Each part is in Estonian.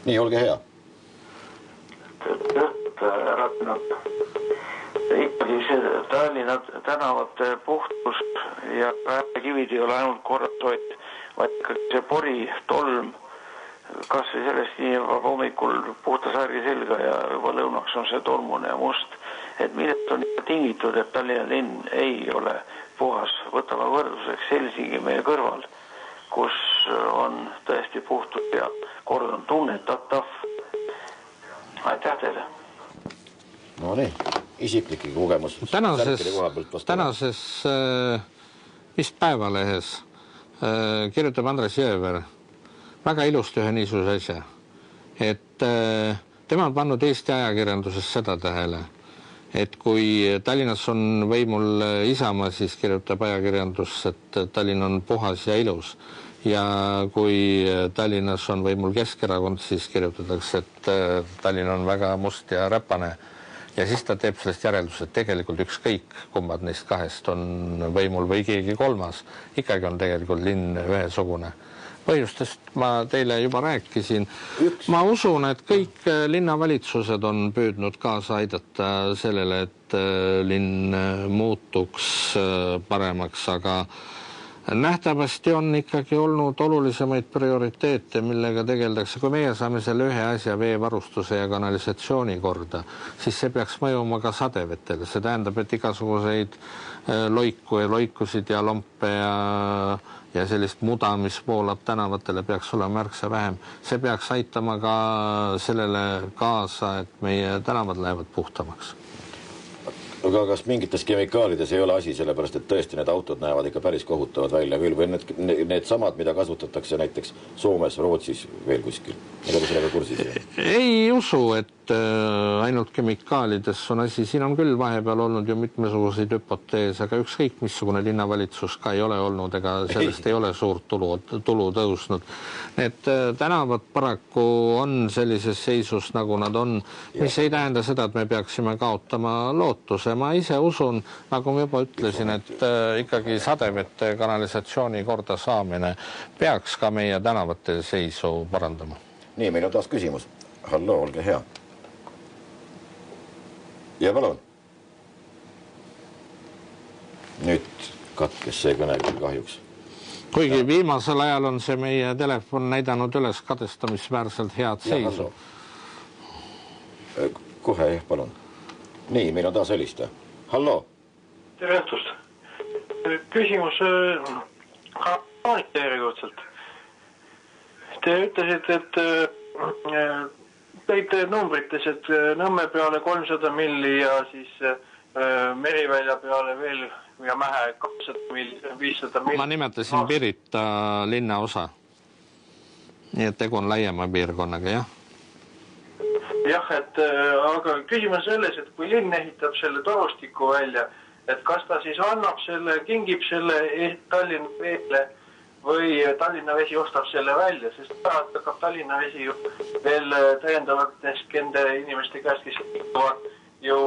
Nii, olge hea. Ikkagi see Tallinna tänavate puhtus ja kivid ei ole ainult korras, vaid see pori, tolm, kas või sellest nii hommikul puhta särgi selga ja juba lõunaks on see tolmune ja must. Et millest on tingitud, et Tallinna linn ei ole puhas. Võtame võrdluseks Helsingi meie kõrval, kus on tõesti puhtus ja kord on tunnetatav. Aitäh teile. No nii, isiklik kogemus. Tänases vist Päevalehes kirjutab Andres Jõever väga ilusti ühe niisuguse asja, et tema on pannud Eesti ajakirjanduses seda tähele, et kui Tallinnas on võimul Isamaa, siis kirjutab ajakirjandus, et Tallinn on puhas ja ilus. Ja kui Tallinnas on võimul Keskerakond, siis kirjutatakse, et Tallinn on väga must ja räpane. Ja siis ta teeb sellest järeldus, et tegelikult ükskõik kummad neist kahest on võimul või keegi kolmas. Ikkagi on tegelikult linn ühesugune. Põhjustest ma teile juba rääkisin. Ma usun, et kõik linnavalitsused on püüdnud kaasa aidata sellele, et linn muutuks paremaks, aga nähtavasti on ikkagi olnud olulisemaid prioriteete, millega tegeldakse. Kui meie saame selle ühe asja veevarustuse ja kanalisatsiooni korda, siis see peaks mõjuma ka sadevetele. See tähendab, et igasuguseid loikusid ja lompe ja sellist muda, mis voolab tänavatele, peaks olema märksa vähem. See peaks aitama ka sellele kaasa, et meie tänavad lähevad puhtamaks. Aga kas mingites kemikaalides ei ole asi, sellepärast, et tõesti need autod näevad ikka päris kohutavad välja küll, või need samad, mida kasutatakse näiteks Soomes, Rootsis, veel kuskil? Ega te sellega kursis? Ei usu, et ainult kemikaalides on asi. Siin on küll vahepeal olnud ju mitmesuguseid hüpotees, aga ükskõik missugune linnavalitsus ka ei ole olnud, ega sellest ei ole suurt tulu tõusnud. Need tänavad paraku on sellises seisus, nagu nad on, mis ei tähenda seda, et me peaksime kaotama lootuse. Ma ise usun, nagu ma juba ütlesin, et ikkagi sadevete kanalisatsiooni korda saamine peaks ka meie tänavate seisu parandama. Nii, meil on taas küsimus. Hallo, olge hea. Ja palun. Nüüd katkes see kõne kahjuks. Kuigi viimasel ajal on see meie telefon näidanud üles kadestamisväärselt head seisu. Kohe, palun. Nii, meil on taas helista. Hallo. Tere õhtust. Küsimus järjekordselt. Te ütlesite, et tõite numbrites, et Nõmme peale 300 milli ja siis Merivälja peale veel ja Mähe 200 milli, 500 milli. Ma nimetasin Pirita linna osa. Nii et tegu on laiema piirkonnaga, jah? Jah, aga küsimus selles, et kui linn ehitab selle torustiku välja, et kas ta siis annab selle, kingib selle Tallinna veele või Tallinna vesi ostab selle välja, sest pärast hakkab Tallinna vesi ju veel täiendavatest kende inimeste käest, kes ju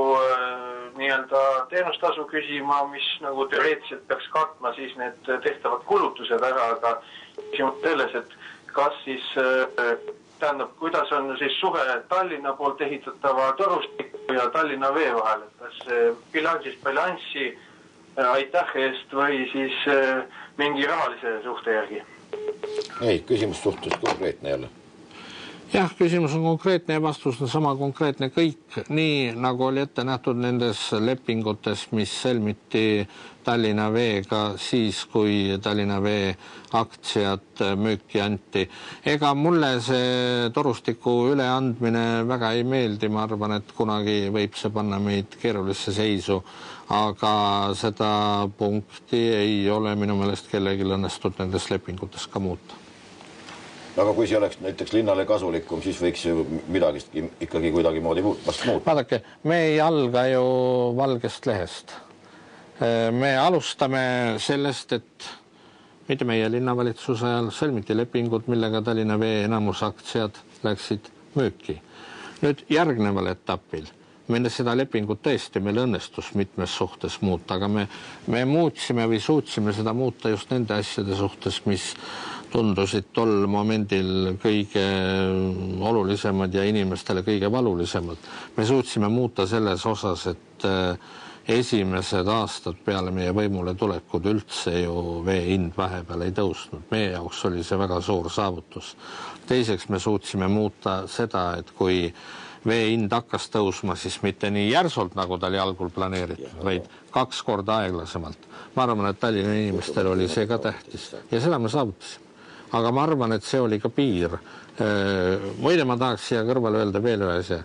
nii-öelda teenustasu küsima, mis nagu teoreetiliselt peaks katma siis need tehtavad kulutused ära, aga küsimus selles, et kas siis tähendab, kuidas on siis suhe Tallinna poolt ehitatava torustiku ja Tallinna vee vahel, et kas bilansist bilanssi aitäh eest või siis mingi rahalise suhte järgi? Ei, küsimus suhtus konkreetne jälle. Jah, küsimus on konkreetne ja vastus on sama konkreetne kõik, nii nagu oli ette nähtud nendes lepingutes, mis sõlmiti Tallinna veega siis, kui Tallinna vee aktsiad müüki anti. Ega mulle see torustiku üleandmine väga ei meeldi, ma arvan, et kunagi võib see panna meid keerulisse seisu, aga seda punkti ei ole minu meelest kellelgi õnnestunud nendes lepingutes ka muuta. Aga kui see oleks näiteks linnale kasulikum, siis võiks ju midagi ikkagi kuidagi moodi vast muuta. Vaadake, me ei alga ju valgest lehest. Me alustame sellest, et mitte meie linnavalitsuse ajal sõlmiti lepingud, millega Tallinna vee enamusaktsiad läksid müüki. Nüüd järgneval etapil me seda lepingut tõesti meil õnnestus mitmes suhtes muuta, aga me muutsime või suutsime seda muuta just nende asjade suhtes, mis tundusid tol momendil kõige olulisemad ja inimestele kõige valulisemad. Me suutsime muuta selles osas, et esimesed aastad peale meie võimule tulekud üldse ju vee hind vahepeal ei tõusnud. Meie jaoks oli see väga suur saavutus. Teiseks me suutsime muuta seda, et kui vee hind hakkas tõusma, siis mitte nii järsult, nagu ta oli algul planeeritud, vaid 2 korda aeglasemalt. Ma arvan, et Tallinna inimestel oli see ka tähtis ja seda me saavutasime. Aga ma arvan, et see oli ka piir. Muide, ma tahaks siia kõrvale öelda veel ühe asja.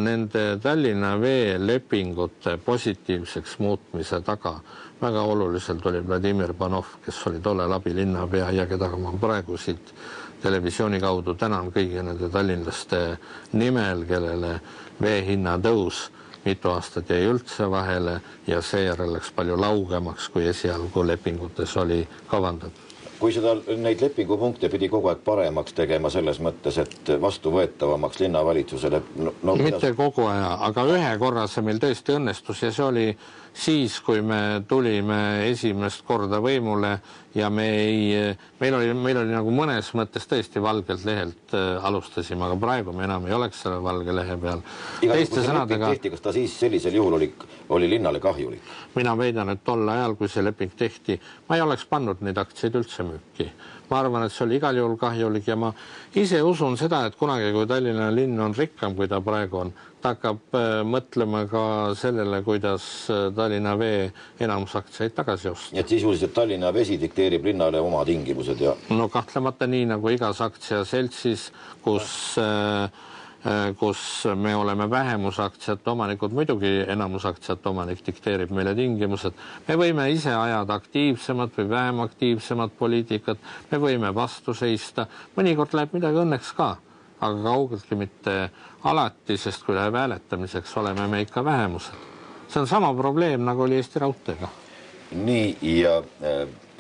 Nende Tallinna vee lepingute positiivseks muutmise taga väga oluliselt oli Vladimir Panov, kes oli tollel abilinnapea ja keda ma praegu siit televisiooni kaudu tänan kõigi nende tallinlaste nimel, kellele vee hinna tõus mitu aastat jäi üldse vahele ja seejärel läks palju laugemaks, kui esialgu lepingutes oli kavandatud. Kui neid lepingupunkte pidi kogu aeg paremaks tegema selles mõttes, et vastuvõetavamaks linnavalitsusele... Mitte kogu aja, aga ühe korra see meil tõesti õnnestus ja see oli siis, kui me tulime esimest korda võimule ja meil oli nagu mõnes mõttes tõesti valgelt lehelt alustasime, aga praegu me enam ei oleks selle valge lehe peal. Teiste sõnadega... Kas ta siis sellisel juhul oli linnale kahjulik? Mina veidan, et tol ajal, kui see leping tehti, ma ei oleks pannud neid aktsiaid üldse müüki. Ma arvan, et see oli igal juhul kahjulik ja ma ise usun seda, et kunagi, kui Tallinna linn on rikkam, kui ta praegu on, ta hakkab mõtlema ka sellele, kuidas Tallinna vee enamusaktsiaid tagasi osta. Et sisuliselt Tallinna vesi dikteerib linnale oma tingimused ja... No kahtlemata nii nagu igas aktsiaseltsis, kus me oleme vähemusaktsiate omanikud, muidugi enamusaktsiate omanik dikteerib meile tingimused. Me võime ise ajada aktiivsemat või vähem aktiivsemat poliitikat, me võime vastu seista, mõnikord läheb midagi õnneks ka, aga kaugeltki mitte alati, sest kui läheb hääletamiseks, oleme me ikka vähemused. See on sama probleem, nagu oli Eesti Raudteega. Nii, ja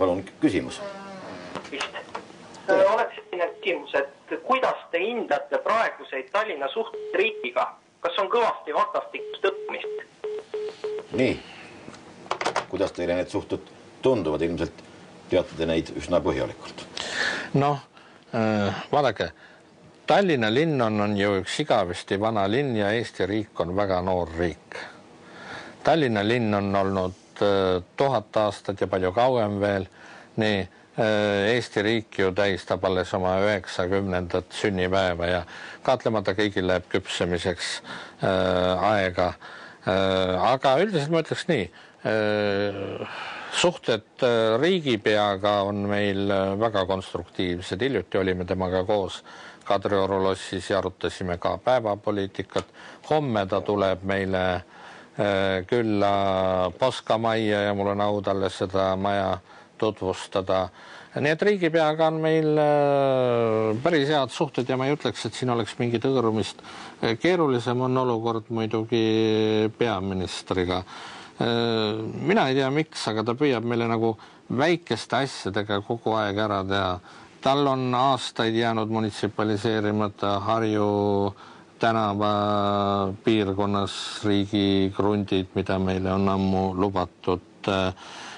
palun küsimus. Oleks selline küsimus, et kuidas te hindate praeguseid Tallinna suhteid riigiga? Kas on kõvasti vastastikust õppimist? Nii, kuidas teile need suhted tunduvad? Ilmselt teate te neid üsna põhjalikult. Noh, vaadake, Tallinna linn on ju üks igavesti vana linn ja Eesti riik on väga noor riik. Tallinna linn on olnud 1000 aastat ja palju kauem veel, nii Eesti riik ju tähistab alles oma 90. sünnipäeva ja kahtlemata kõigil läheb küpsemiseks aega. Aga üldiselt ma ütleks nii, suhted riigipeaga on meil väga konstruktiivsed. Hiljuti olime temaga koos Kadrioru lossis ja arutasime ka päevapoliitikat. Homme ta tuleb meile külla Poska majja ja mul on au talle seda maja tutvustada. Nii et riigipeaga on meil päris head suhted ja ma ei ütleks, et siin oleks mingit õõrumist. Keerulisem on olukord muidugi peaministriga. Mina ei tea miks, aga ta püüab meile nagu väikeste asjadega kogu aeg ära teha. Tal on aastaid jäänud munitsipaliseerimata Harju tänava piirkonnas riigi grundid, mida meile on ammu lubatud.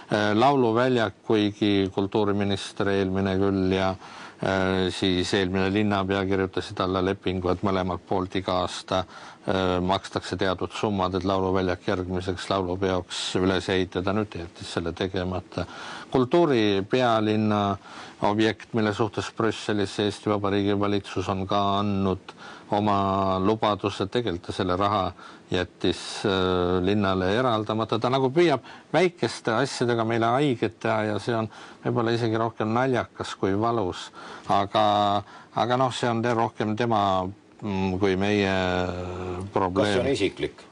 Lauluväljak, kuigi kultuuriminister eelmine küll ja siis eelmine linnapea kirjutasid alla lepingu, et mõlemalt poolt iga aasta makstakse teatud summad, et lauluväljak järgmiseks laulupeoks üles ehitada. Nüüd jättis selle tegemata. Kultuuripealinna objekt, mille suhtes Brüsselis Eesti Vabariigi valitsus on ka andnud oma lubaduse, tegelikult selle raha jättis linnale eraldamata. Ta nagu püüab väikeste asjadega meile haiget teha ja see on võib-olla isegi rohkem naljakas kui valus. Aga noh, see on rohkem tema kui meie probleem. Kas see on isiklik?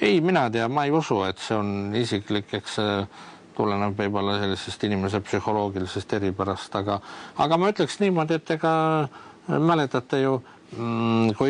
Ei, mina tea, ma ei usu, et see on isiklik, eks see tuleneb võib-olla sellisest inimese psühholoogilisest eripärast, aga ma ütleks niimoodi, et ega mäletate ju, kui